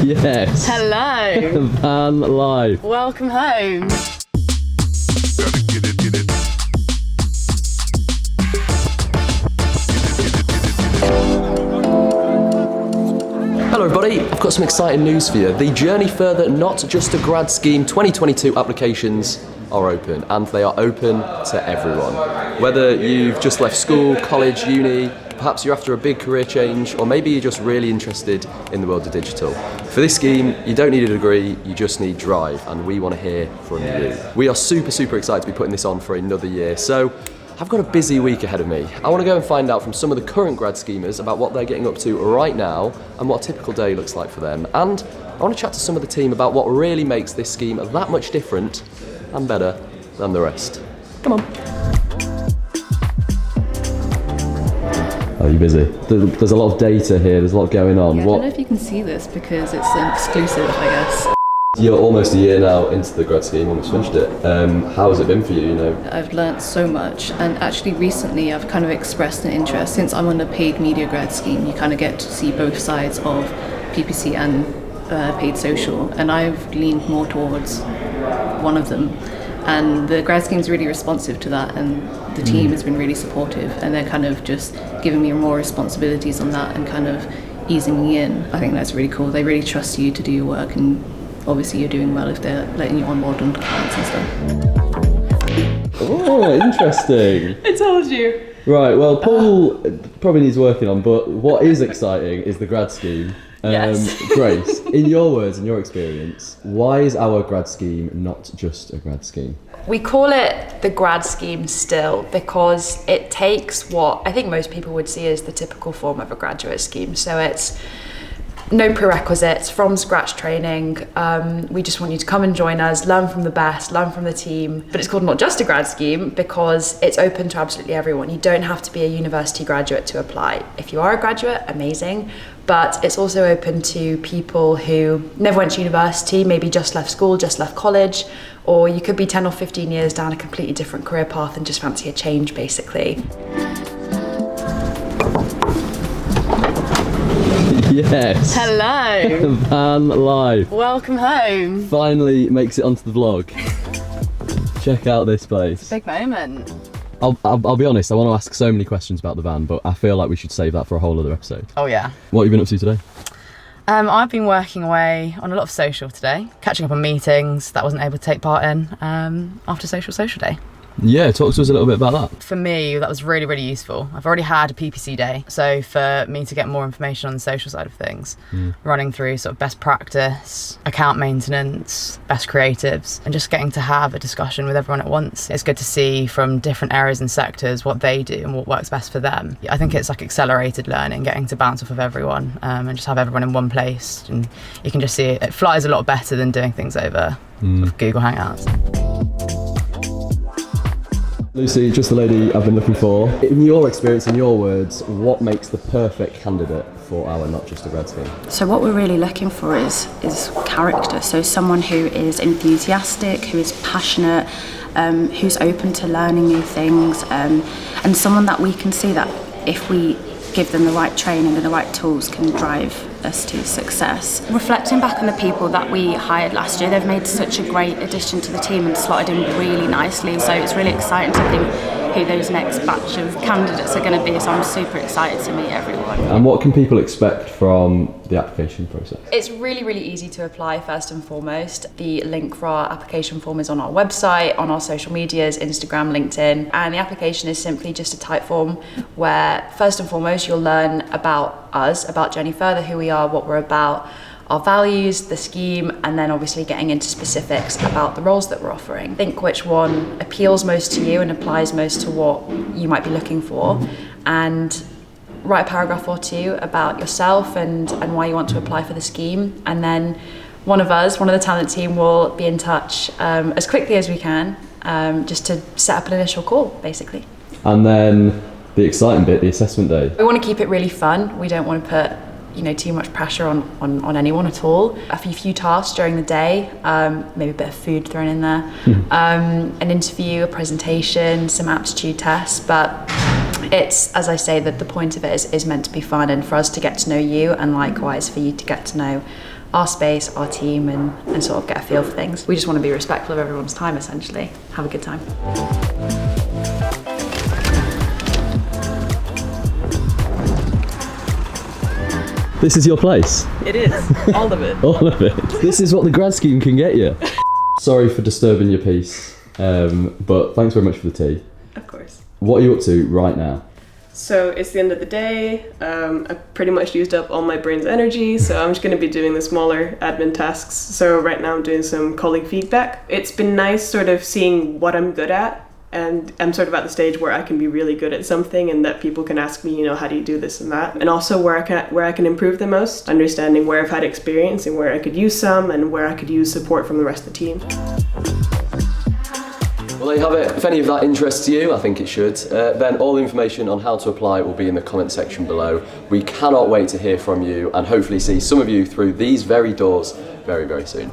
Yes. Hello. Van life. Welcome home. Hello everybody, I've got some exciting news for you. The Journey Further Not Just a Grad Scheme 2022 applications are open, and they are open to everyone. Whether you've just left school, college, uni, perhaps you're after a big career change, or maybe you're just really interested in the world of digital. For this scheme, you don't need a degree, you just need drive, and we want to hear from you. We are super excited to be putting this on for another year, so I've got a busy week ahead of me. I want to go and find out from some of the current grad schemers about what they're getting up to right now and what a typical day looks like for them. And I want to chat to some of the team about what really makes this scheme that much different and better than the rest. Come on. Are you busy? There's a lot of data here, there's a lot going on. Yeah, I don't know if you can see this because it's an exclusive, I guess. You're almost a year now into the grad scheme, almost finished it. How has it been for you, I've learnt so much, and actually recently I've kind of expressed an interest. Since I'm on the paid media grad scheme, you kind of get to see both sides of PPC and paid social, and I've leaned more towards one of them. And the grad scheme's really responsive to that, and the team has been really supportive, and they're kind of just giving me more responsibilities on that and kind of easing me in. I think that's really cool. They really trust you to do your work, and obviously you're doing well if they're letting you on board on clients and stuff. Oh, interesting. I told you. Right, well, Paul probably needs working on, but what is exciting is the grad scheme. Yes. Grace, in your words and your experience, why is our grad scheme not just a grad scheme? We call it the grad scheme still because it takes what I think most people would see as the typical form of a graduate scheme. So it's no prerequisites, from scratch training. We just want you to come and join us, learn from the best, learn from the team. But it's called not just a grad scheme because it's open to absolutely everyone. You don't have to be a university graduate to apply. If you are a graduate, amazing. But it's also open to people who never went to university, maybe just left school, just left college, or you could be 10 or 15 years down a completely different career path and just fancy a change, basically. Yes. Hello. Van life. Welcome home. Finally makes it onto the vlog. Check out this place. Big moment. I'll be honest, I want to ask so many questions about the van, but I feel like we should save that for a whole other episode. Oh yeah. What have you been up to today? I've been working away on a lot of social today, catching up on meetings that I wasn't able to take part in after social day. Yeah, talk to us a little bit about that. For me, that was really useful. I've already had a PPC day, so for me to get more information on the social side of things, running through sort of best practice, account maintenance, best creatives, and just getting to have a discussion with everyone at once. It's good to see from different areas and sectors what they do and what works best for them. I think it's like accelerated learning, getting to bounce off of everyone and just have everyone in one place, and you can just see it flies a lot better than doing things over sort of Google Hangouts. Lucie, just the lady I've been looking for. In your experience, in your words, what makes the perfect candidate for our Not Just a Grad scheme? So what we're really looking for is character. So someone who is enthusiastic, who is passionate, who's open to learning new things, and someone that we can see that if we give them the right training and the right tools can drive us to success. Reflecting back on the people that we hired last year, they've made such a great addition to the team and slotted in really nicely, so it's really exciting to think who those next batch of candidates are going to be, so I'm super excited to meet everyone. And what can people expect from the application process? It's really easy to apply first and foremost. The link for our application form is on our website, on our social medias, Instagram, LinkedIn, and the application is simply just a type form where first and foremost you'll learn about us, about Journey Further, who we are, what we're about, our values, the scheme, and then obviously getting into specifics about the roles that we're offering. Think which one appeals most to you and applies most to what you might be looking for, and write a paragraph or two about yourself and why you want to apply for the scheme, and then one of the talent team will be in touch as quickly as we can, just to set up an initial call, basically. And then the exciting bit, the assessment day. We want to keep it really fun. We don't want to put too much pressure on anyone at all. A few tasks during the day, maybe a bit of food thrown in there, an interview, a presentation, some aptitude tests, but it's, as I say, that the point of it is meant to be fun and for us to get to know you, and likewise for you to get to know our space, our team, and sort of get a feel for things. We just want to be respectful of everyone's time, essentially. Have a good time. This is your place? It is, all of it. All of it. This is what the grad scheme can get you. Sorry for disturbing your peace, but thanks very much for the tea. Of course. What are you up to right now? So it's the end of the day. I've pretty much used up all my brain's energy, so I'm just going to be doing the smaller admin tasks. So right now I'm doing some colleague feedback. It's been nice sort of seeing what I'm good at, and I'm sort of at the stage where I can be really good at something and that people can ask me, how do you do this and that? And also where I can improve the most, understanding where I've had experience and where I could use some and where I could use support from the rest of the team. Well, there you have it. If any of that interests you, I think it should, then all the information on how to apply will be in the comment section below. We cannot wait to hear from you and hopefully see some of you through these very doors very, very soon.